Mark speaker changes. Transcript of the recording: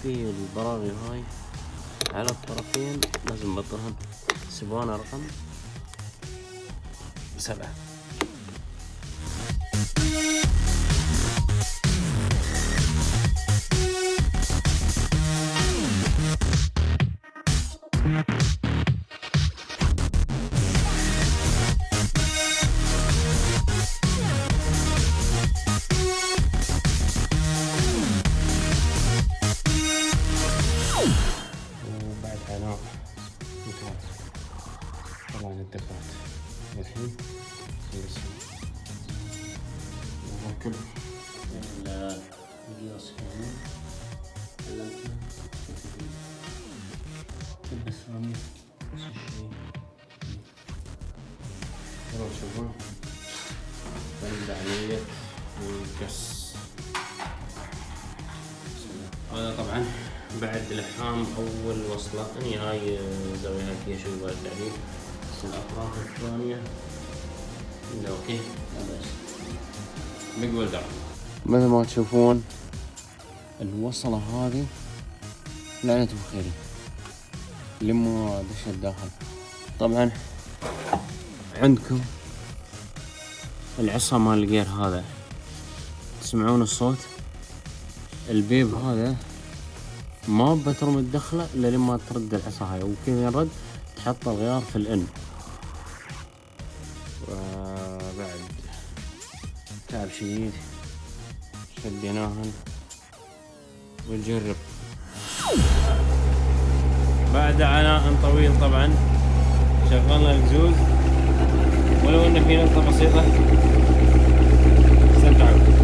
Speaker 1: في البراغي هاي على الطرفين لازم نبطلهم سبوانة رقم 7. وبعد عناء طبعا الدبات الحين نركب القياس هنا علمتنا الدب الثاني نفس الشيء. تشوفون بعد عملية القص. هذا طبعا بعد لحام أول وصلة. أني هاي زاوية هاي شوي بعد تعديل، بس الأطراف الثانية أوكي لا بأس. مقبل دعم مثل ما تشوفون الوصلة هذه لعنة بخيري لما دش الداخل. طبعا عندكم العصا مال الجير هذا، تسمعون الصوت البيب هذا ما بترم الدخلة إلا لما ترد العصا هاي، وكذا يرد تحط الغيار في الإن. وبعد تعب شديد شديناهن ونجرب. بعد عناء طويل طبعا شغلنا الجزوز، ولو ان في نقطة بسيطة استمتعوا.